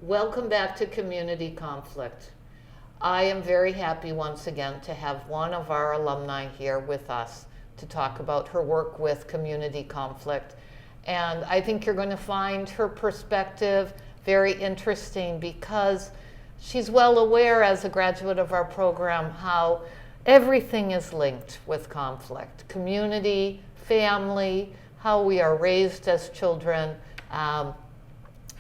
Welcome back to Community Conflict. I am very happy once again to have one of our alumni here with us to talk about her work with community conflict. And I think you're going to find her perspective very interesting because she's well aware as a graduate of our program how everything is linked with conflict. Community, family, how we are raised as children.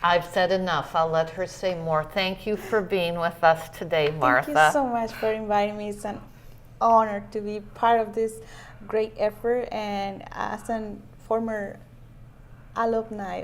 I've said enough. I'll let her say more. Thank you for being with us today, Martha. Thank you so much for inviting me. It's an honor to be part of this great effort. And as a former alumni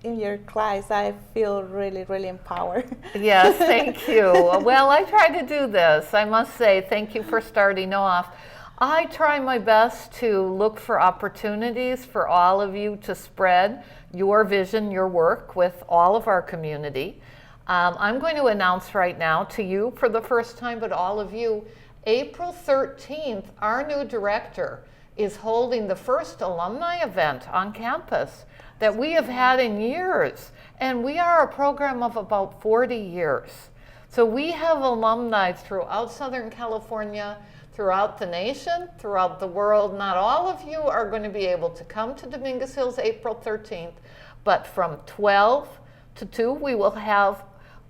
in your class, I feel really, really empowered. Yes, thank you. Well, I try to do this. I must say, thank you for starting off. I try my best to look for opportunities for all of you to spread your vision, your work with all of our community. I'm going to announce right now to you for the first time, but all of you, April 13th, our new director is holding the first alumni event on campus that we have had in years. And we are a program of about 40 years. So we have alumni throughout Southern California, throughout the nation, throughout the world. Not all of you are going to be able to come to Dominguez Hills April 13th, but from 12 to 2, we will have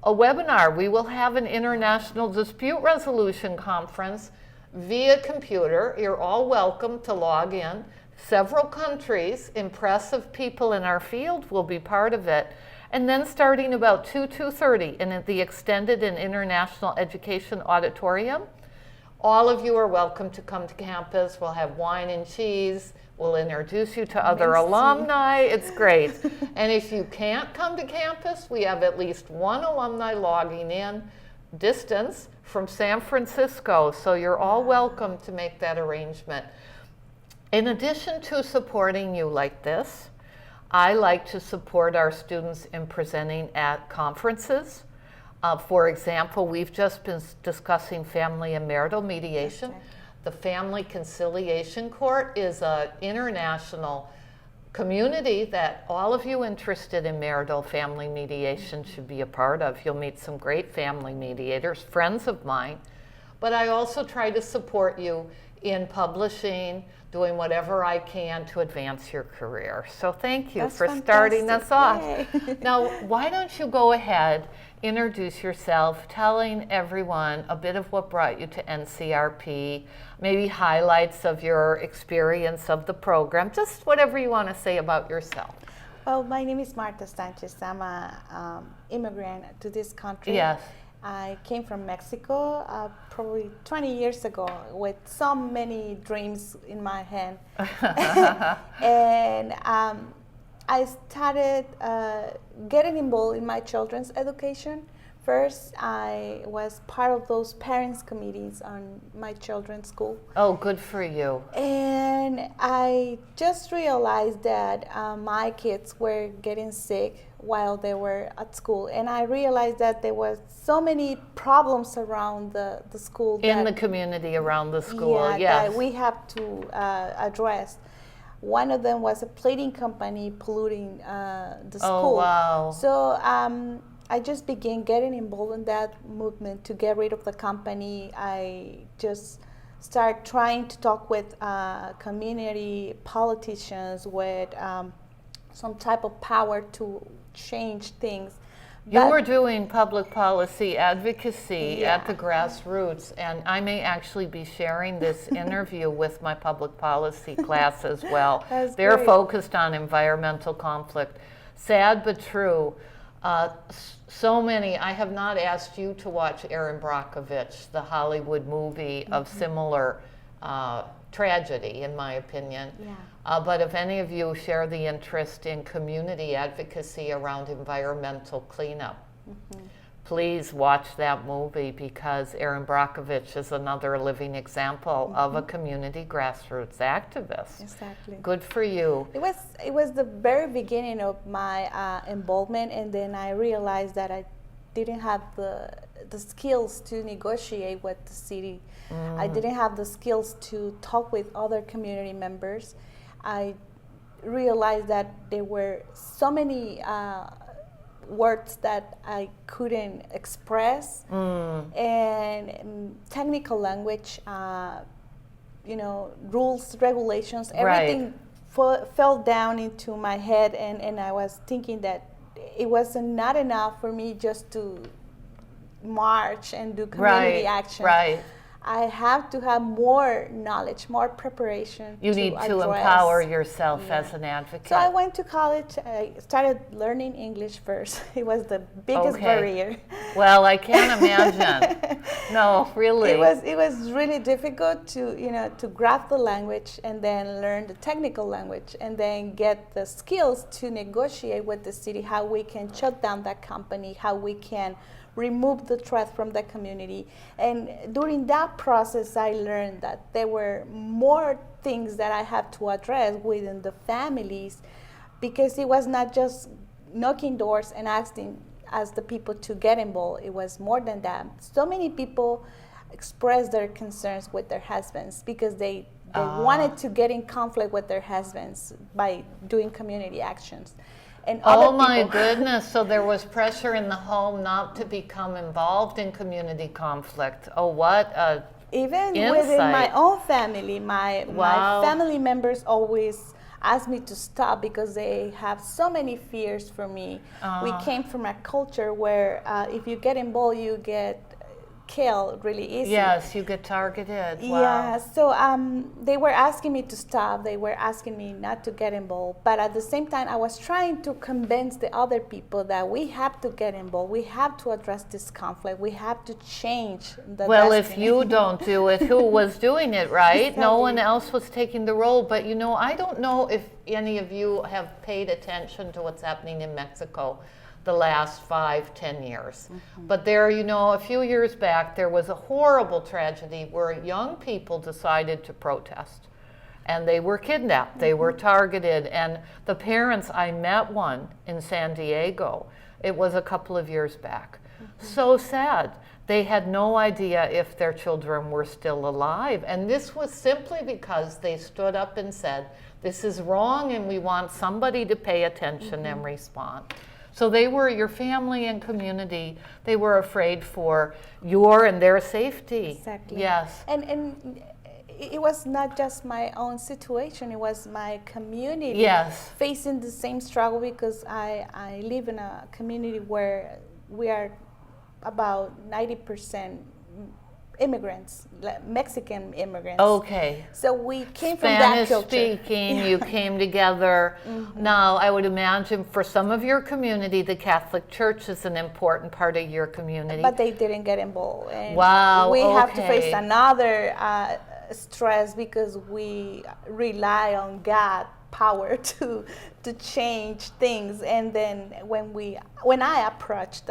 a webinar. We will have an international dispute resolution conference via computer. You're all welcome to log in. Several countries, impressive people in our field will be part of it. And then starting about 2:30 in the Extended and International Education Auditorium, all of you are welcome to come to campus. We'll have wine and cheese. We'll introduce you to other alumni. It's great. And if you can't come to campus, we have at least one alumni logging in distance from San Francisco. So you're all welcome to make that arrangement. In addition to supporting you like this, I like to support our students in presenting at conferences. For example, we've just been discussing family and marital mediation. The Family Conciliation Court is an international community that all of you interested in marital family mediation should be a part of. You'll meet some great family mediators, friends of mine. But I also try to support you in publishing, doing whatever I can to advance your career. So thank you for starting us off. Now, why don't you go ahead, introduce yourself, telling everyone a bit of what brought you to NCRP, maybe highlights of your experience of the program, just whatever you want to say about yourself. Well, my name is Marta Sanchez. I'm an immigrant to this country. Yes. I came from Mexico probably 20 years ago with so many dreams in my hand. And I started getting involved in my children's education. First, I was part of those parents' committees on my children's school. Oh, good for you. And I just realized that my kids were getting sick while they were at school. And I realized that there was so many problems around the school. In the community around the school, yeah, yes. that we have to address. One of them was a plating company polluting the school. Oh, wow. So I just began getting involved in that movement to get rid of the company. I just started trying to talk with community politicians with some type of power to change things. You were doing public policy advocacy at the grassroots, and I may actually be sharing this interview with my public policy class as well. They're focused on environmental conflict. Sad but true. So many, I have not asked you to watch Erin Brockovich, the Hollywood movie of similar tragedy, in my opinion. Yeah. But if any of you share the interest in community advocacy around environmental cleanup, please watch that movie because Erin Brockovich is another living example of a community grassroots activist. Exactly. Good for you. It was the very beginning of my involvement, and then I realized that I didn't have the skills to negotiate with the city. I didn't have the skills to talk with other community members. I realized that there were so many words that I couldn't express, and technical language, rules, regulations, everything fell down into my head, and I was thinking that it was not enough for me just to march and do community action. Right. I have to have more knowledge, more preparation. You need to empower yourself as an advocate. So I went to college. I started learning English first. It was the biggest barrier. Well, I can't imagine. No, really. It was really difficult to grasp the language and then learn the technical language and then get the skills to negotiate with the city, how we can shut down that company, how we can remove the threat from the community. And during that process, I learned that there were more things that I have to address within the families, because it was not just knocking doors and asking as the people to get involved. It was more than that. So many people expressed their concerns with their husbands because they wanted to get in conflict with their husbands by doing community actions. And oh my goodness, so there was pressure in the home not to become involved in community conflict. Oh, what a Even insight. Within my own family, my family members always ask me to stop because they have so many fears for me. We came from a culture where if you get involved, you get killed really easy. Yes, you get targeted. Wow. Yeah, so they were asking me to stop. They were asking me not to get involved. But at the same time, I was trying to convince the other people that we have to get involved. We have to address this conflict. We have to change the destiny. If you don't do it, who was doing it, right? Exactly. No one else was taking the role. But I don't know if any of you have paid attention to what's happening in Mexico the last 5-10 years. But there, a few years back, there was a horrible tragedy where young people decided to protest. And they were kidnapped, they were targeted. And the parents, I met one in San Diego. It was a couple of years back. So sad. They had no idea if their children were still alive. And this was simply because they stood up and said, this is wrong and we want somebody to pay attention and respond. So they were, your family and community, they were afraid for your and their safety. Exactly. Yes. And it was not just my own situation, it was my community facing the same struggle, because I live in a community where we are about 90% immigrants, Mexican immigrants. Okay. So we came from that culture. Spanish speaking, you came together. Now, I would imagine for some of your community, the Catholic Church is an important part of your community. But they didn't get involved. And wow, we have to face another stress, because we rely on God power to change things. And then when I approached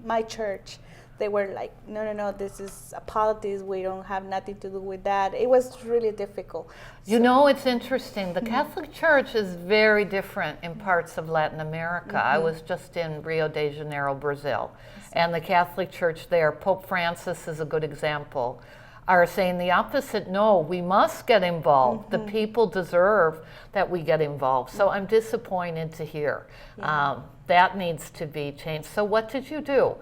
my church, they were like, no, this is a politics. We don't have nothing to do with that. It was really difficult. It's interesting. The Catholic Church is very different in parts of Latin America. I was just in Rio de Janeiro, Brazil, and the Catholic Church there, Pope Francis is a good example, are saying the opposite. No, we must get involved. The people deserve that we get involved. So I'm disappointed to hear that needs to be changed. So what did you do?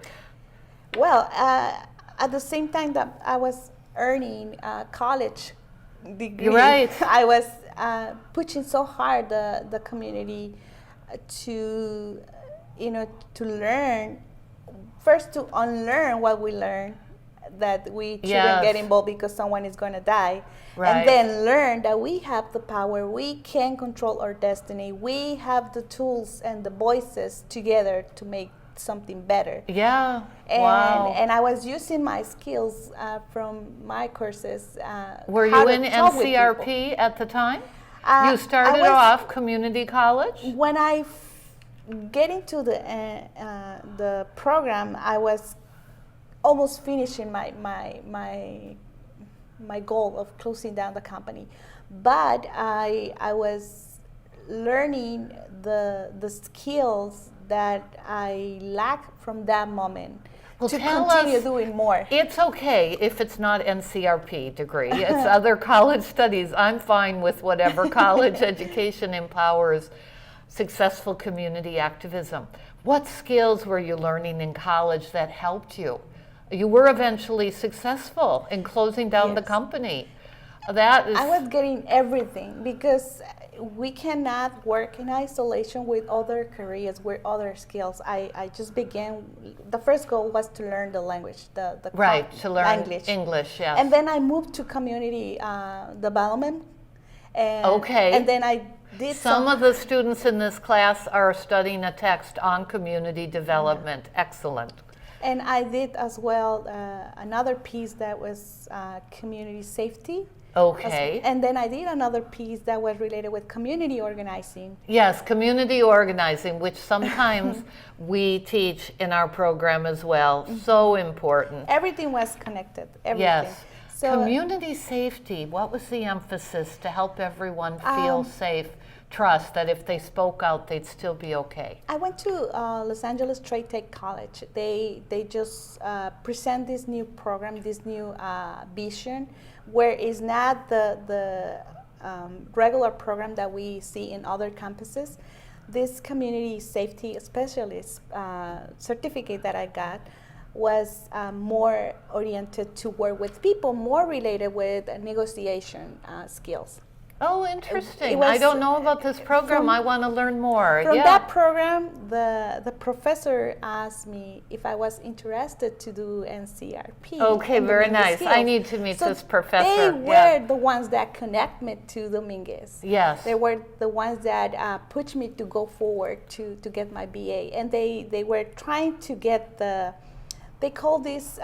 Well, at the same time that I was earning a college degree, I was pushing so hard the community to learn, first to unlearn what we learned, that we shouldn't get involved because someone is going to die, and then learn that we have the power, we can control our destiny, we have the tools and the voices together to make something better. Yeah. And I was using my skills from my courses. Were you in NCRP at the time? You started off community college? When I get into the program, I was almost finishing my goal of closing down the company, but I was learning the skills that I lack from that moment to continue doing more. It's okay if it's not NCRP degree. It's other college studies. I'm fine with whatever college education empowers successful community activism. What skills were you learning in college that helped you? You were eventually successful in closing down the Yes. company. That is, I was getting everything because we cannot work in isolation with other careers, with other skills. I just began, the first goal was to learn the language, the right, to learn English. English, yes. And then I moved to community development. And, Okay. And then I did Some of the students in this class are studying a text on community development. Excellent. And I did as well another piece that was community safety. Okay. And then I did another piece that was related with community organizing. Yes, community organizing, which sometimes we teach in our program as well. So important. Everything was connected. Everything. Yes. So Community safety, what was the emphasis to help everyone feel safe, trust that if they spoke out, they'd still be okay? I went to Los Angeles Trade Tech College. They just present this new program, this new vision, where it's not the regular program that we see in other campuses. This community safety specialist certificate that I got was more oriented to work with people, more related with negotiation skills. Oh, interesting. It was I don't know about this program. I want to learn more. From Yeah. that program, the professor asked me if I was interested to do NCRP. Okay, and very Dominguez nice. skills. I need to meet So this professor. They Yeah. were the ones that connect me to Dominguez. Yes. They were the ones that pushed me to go forward to get my BA. And they were trying to get they call this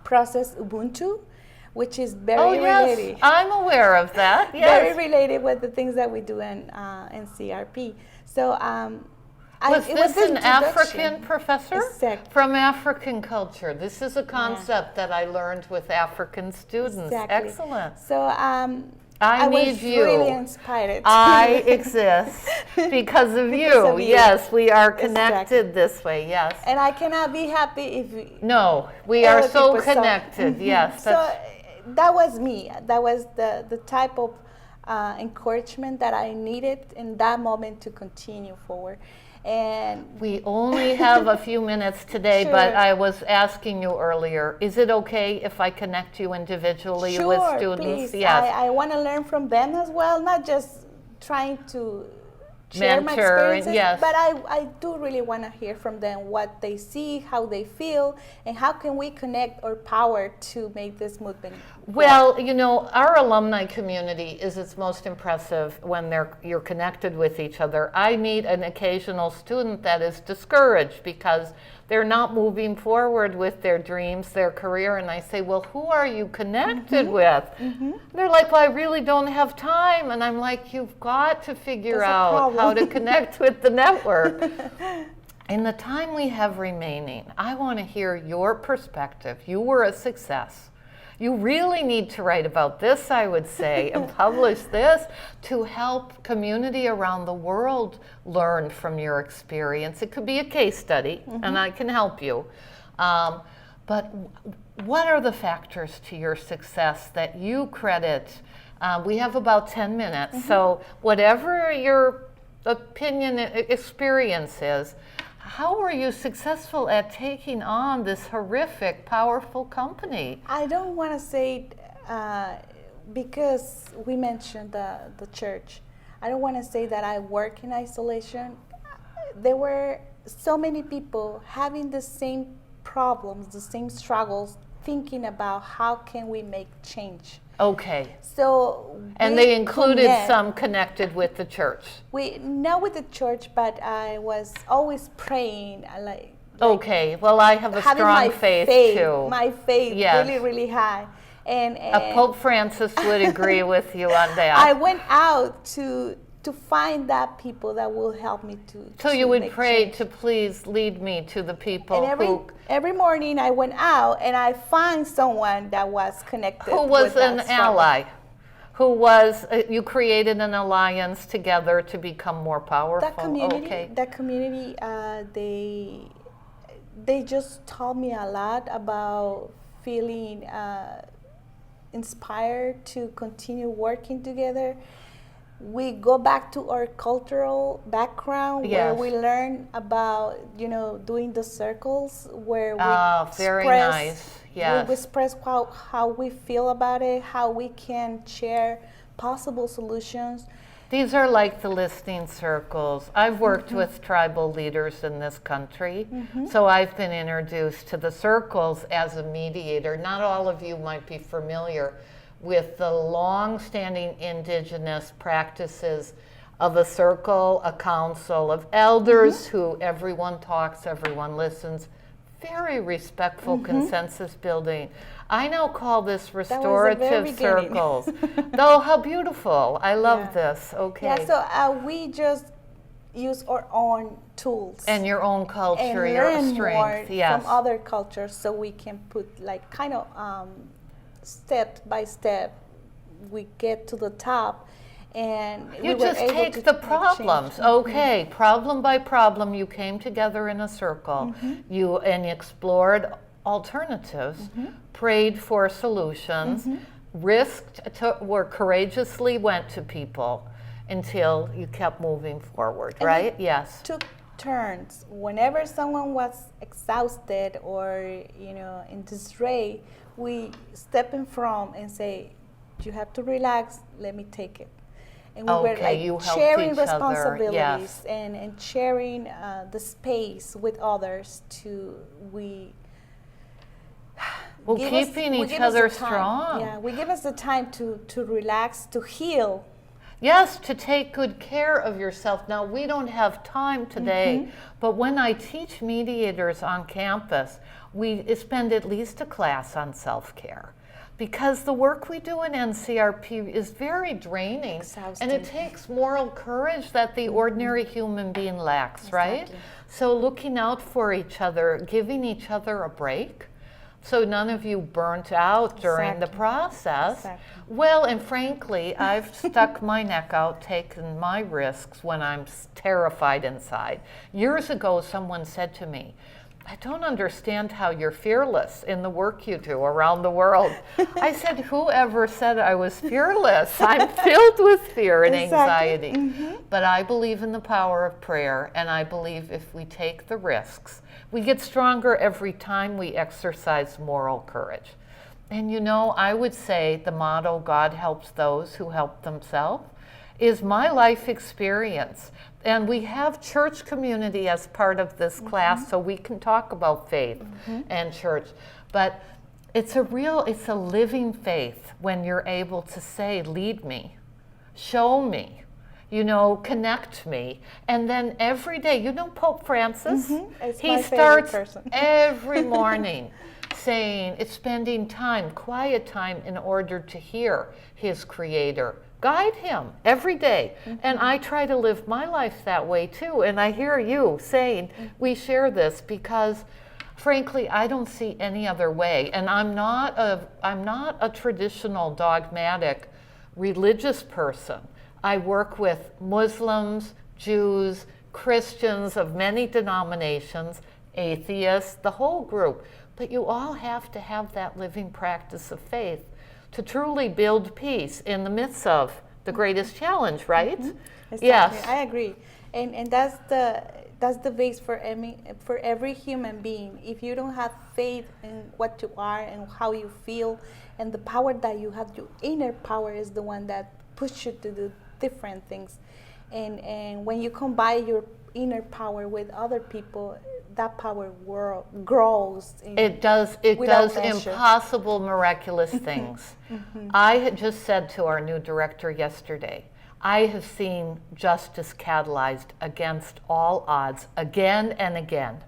process Ubuntu, which is very Oh, yes. related. I'm aware of that. Very Yes. related with the things that we do in CRP. So Was it this an introduction. African professor? Exactly. From African culture. This is a concept that I learned with African students. Exactly. Excellent. So I was need you. really inspired. I exist because of you. of you. Yes, we are Exactly. connected this way. Yes. And I cannot be happy if No, we are other so people saw- connected. Yes. So that was me. That was the type of encouragement that I needed in that moment to continue forward. And We only have a few minutes today, but Sure. I was asking you earlier, is it okay if I connect you individually with sure, students? please. Yes. I want to learn from them as well, not just trying to share my Mentor, experiences, yes. but I do really want to hear from them what they see, how they feel, and how can we connect our power to make this movement work. Well, you know, our alumni community is its most impressive when you're connected with each other. I meet an occasional student that is discouraged because they're not moving forward with their dreams, their career, and I say, well, who are you connected with? They're like, well, I really don't have time. And I'm like, you've got to figure That's a out problem. how to connect with the network. In the time we have remaining, I want to hear your perspective. You were a success. You really need to write about this, I would say, and publish this to help community around the world learn from your experience. It could be a case study, and I can help you. But what are the factors to your success that you credit? We have about 10 minutes, so whatever your opinion, experience is, how were you successful at taking on this horrific, powerful company? I don't want to say because we mentioned the church. I don't want to say that I work in isolation. There were so many people having the same problems, the same struggles, thinking about how can we make change. Okay. So And we they included connect. some connected with the church. We not with the church, but I was always praying. Like Okay. Well, I have a having strong my faith, too. my faith Yes. really, really high. And Pope Francis would agree with you on that. I went out to find that people that will help me to. So to you would make pray change. to please lead me to the people And every morning I went out and I find someone that was connected. who was with an that struggle. ally, who was, you created an alliance together to become more powerful. That community, Okay. they just taught me a lot about feeling inspired to continue working together. we go back to our cultural background where Yes. we learn about, doing the circles where we Very express, nice. Yes. we express how we feel about it, how we can share possible solutions. These are like the listening circles. I've worked with tribal leaders in this country, so I've been introduced to the circles as a mediator. Not all of you might be familiar with the long-standing indigenous practices of a circle, a council of elders who everyone talks, everyone listens. Very respectful consensus building. I now call this restorative beginning. circles. Oh, how beautiful. I love Yeah. this. Okay. Yeah, so we just use our own tools And your own culture, and your learn strength. more Yes. from other cultures, so we can put like kind of step by step we get to the top, and we You were just able take to the make problems. change. Okay, problem by problem, you came together in a circle. You explored alternatives, prayed for solutions, courageously went to people until you kept moving forward, And right? we Yes. took turns. Whenever someone was exhausted or in disarray, we step in front and say, "You have to relax. Let me take it." And we were Okay, like you helped sharing each other, responsibilities yes. and sharing the space with others Well, give us- keeping we each give us the other time. strong. Yeah, we give us the time to relax, to heal. Yes, to take good care of yourself. Now, we don't have time today, but when I teach mediators on campus, we spend at least a class on self-care because the work we do in NCRP is very draining and it Exhausting. takes moral courage that the ordinary human being lacks, right? Exactly. So looking out for each other, giving each other a break, so none of you burnt out during the Exactly. process. Exactly. Well, and frankly, I've stuck my neck out, taken my risks when I'm terrified inside. Years ago, someone said to me, "I don't understand how you're fearless in the work you do around the world." I said, "Whoever said I was fearless? I'm filled with fear and Exactly. anxiety." But I believe in the power of prayer, and I believe if we take the risks, we get stronger every time we exercise moral courage. And I would say the motto, "God helps those who help themselves," is my life experience. And we have church community as part of this class, so we can talk about faith and church. But it's a living faith when you're able to say, "Lead me, show me, connect me." And then every day, Pope Francis, It's he my favorite starts person. every morning saying it's spending quiet time in order to hear his creator. Guide him every day. And I try to live my life that way too. And I hear you saying we share this because frankly, I don't see any other way. And I'm not a traditional dogmatic religious person. I work with Muslims, Jews, Christians of many denominations, atheists, the whole group. But you all have to have that living practice of faith to truly build peace in the midst of the greatest challenge, right? Exactly. Yes. I agree, and that's the base for every human being. If you don't have faith in what you are and how you feel, and the power that you have, your inner power is the one that pushes you to do different things, and when you combine your inner power with other people, that power grows. It does without measure. impossible, miraculous things. I had just said to our new director yesterday, I have seen justice catalyzed against all odds again and again.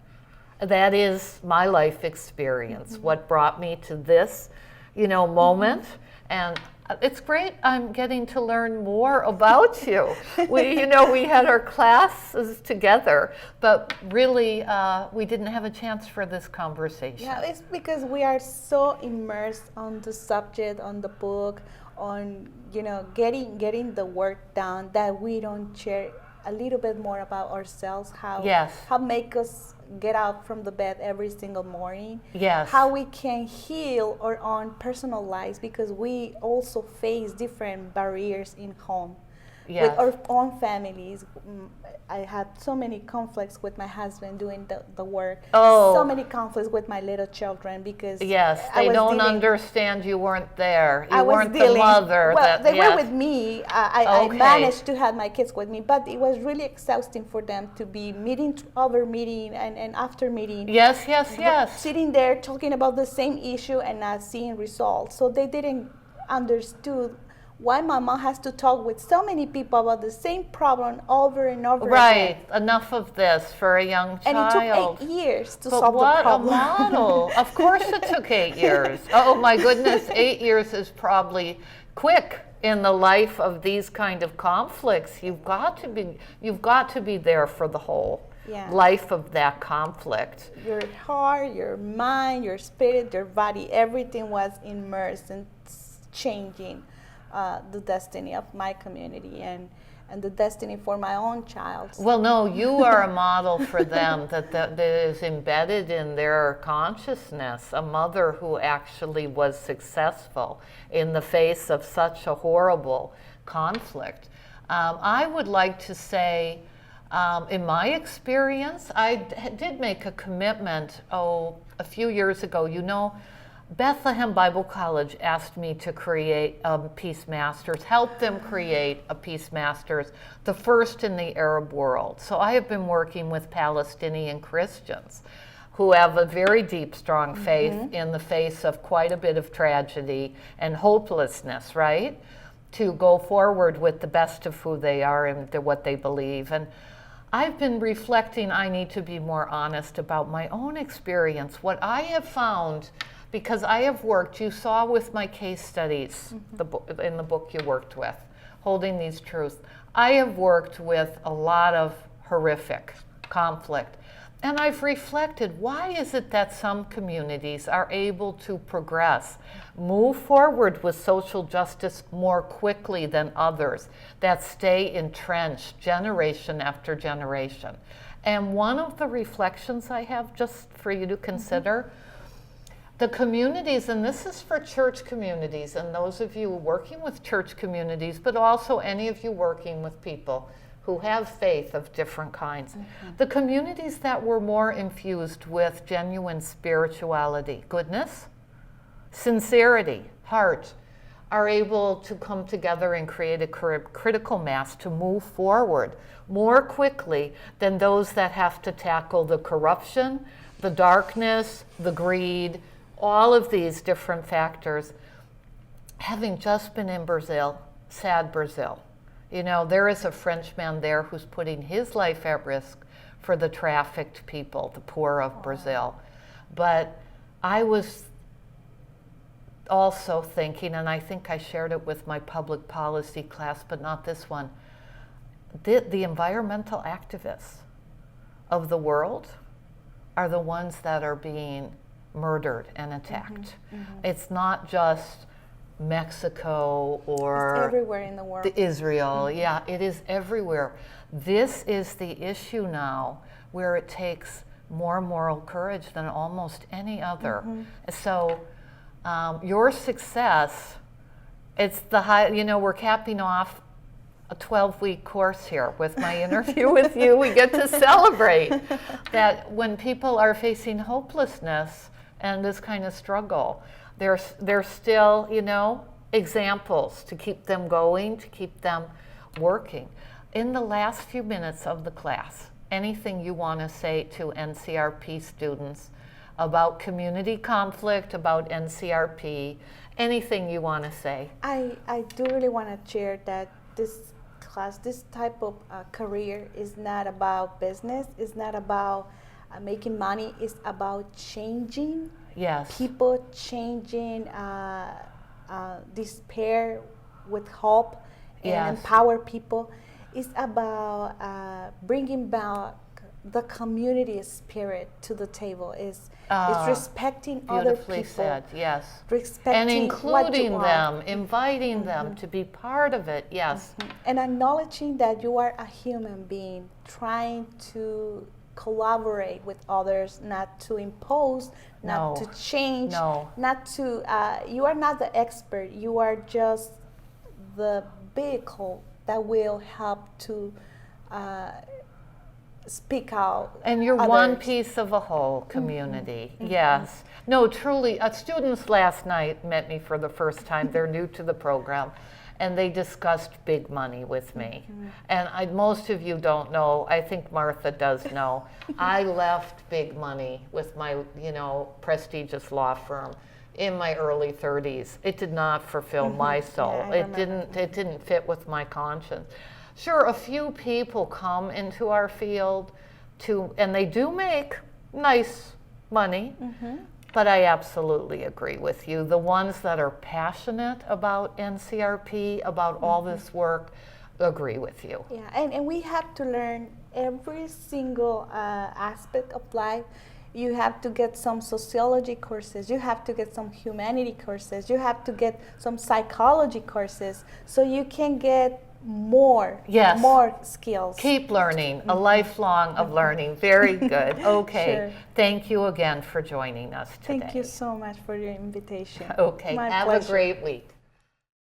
That is my life experience, what brought me to this, moment. And it's great. I'm getting to learn more about you. We had our classes together, but really, we didn't have a chance for this conversation. Yeah, it's because we are so immersed on the subject, on the book, on getting the work done that we don't share a little bit more about ourselves, how make us get out from the bed every single morning, Yes. how we can heal our own personal lives, because we also face different barriers in home. Yes. with our own families. I had so many conflicts with my husband doing the work. Oh. So many conflicts with my little children because Yes, I they was don't dealing- understand you weren't there. You I was weren't dealing, the mother. well, that, they yes. were with me. I Okay. managed to have my kids with me, but it was really exhausting for them to be meeting over meeting and after meeting. Yes, yes, yes. Sitting there talking about the same issue and not seeing results. So they didn't understood why mama has to talk with so many people about the same problem over and over Right, again. enough of this for a young And it child. took 8 years to But solve the what a problem. model. Of course it took 8 years. Oh my goodness, 8 years is probably quick in the life of these kind of conflicts. You've got to be there for the whole Yeah. life of that conflict. Your heart, your mind, your spirit, your body, everything was immersed in changing the destiny of my community and the destiny for my own child. Well, no, you are a model for them that is embedded in their consciousness, a mother who actually was successful in the face of such a horrible conflict. I would like to say, in my experience, I did make a commitment, a few years ago. You know, Bethlehem Bible College asked me to create Peace Masters, help them create a Peace Masters, the first in the Arab world. So I have been working with Palestinian Christians who have a very deep, strong faith in the face of quite a bit of tragedy and hopelessness, right? To go forward with the best of who they are and what they believe. And I've been reflecting, I need to be more honest about my own experience. What I have found, because I have worked, you saw with my case studies, in the book you worked with, Holding These Truths, I have worked with a lot of horrific conflict. And I've reflected, why is it that some communities are able to progress, move forward with social justice more quickly than others that stay entrenched generation after generation? And one of the reflections I have, just for you to consider, the communities, and this is for church communities and those of you working with church communities, but also any of you working with people who have faith of different kinds. The communities that were more infused with genuine spirituality, goodness, sincerity, heart, are able to come together and create a critical mass to move forward more quickly than those that have to tackle the corruption, the darkness, the greed, all of these different factors. Having just been in Brazil, sad Brazil, you know, there is a Frenchman there who's putting his life at risk for the trafficked people, the poor of Brazil. But I was also thinking, and I think I shared it with my public policy class, but not this one, the environmental activists of the world are the ones that are being murdered and attacked. It's not just Mexico or It's everywhere in the world. Israel. Yeah, it is everywhere. This is the issue now where it takes more moral courage than almost any other. So your success, it's the high, you know, we're capping off a 12-week course here with my interview with you. We get to celebrate that when people are facing hopelessness and this kind of struggle, there's still, you know, examples to keep them going, to keep them working. In the last few minutes of the class, anything you want to say to NCRP students about community conflict, about NCRP, anything you want to say? I do really want to share that this class, this type of career is not about business, it's not about making money, it's about changing Yes. people, changing despair with hope and Yes. empower people. It's about bringing back the community spirit to the table. It's respecting other Beautifully people, said, yes. respecting And what you including are. them, inviting them to be part of it, yes. And acknowledging that you are a human being trying to collaborate with others, not to impose, not No. to change, No. not to, you are not the expert, you are just the vehicle that will help to speak out. And you're one others. piece of a whole community. Yes. No, truly, students last night met me for the first time. They're new to the program. And they discussed big money with me. And most of you don't know, I think Martha does know, I left big money with my, prestigious law firm in my early 30s. It did not fulfill my soul. Yeah, I It didn't fit with my conscience. Sure, a few people come into our field and they do make nice money, but I absolutely agree with you. The ones that are passionate about NCRP, about all this work, agree with you. Yeah, and we have to learn every single aspect of life. You have to get some sociology courses, you have to get some humanity courses, you have to get some psychology courses, so you can get more skills. Keep learning, a lifelong of learning. Very good. Okay. Sure. Thank you again for joining us today. Thank you so much for your invitation. Okay. My Have pleasure. a great week.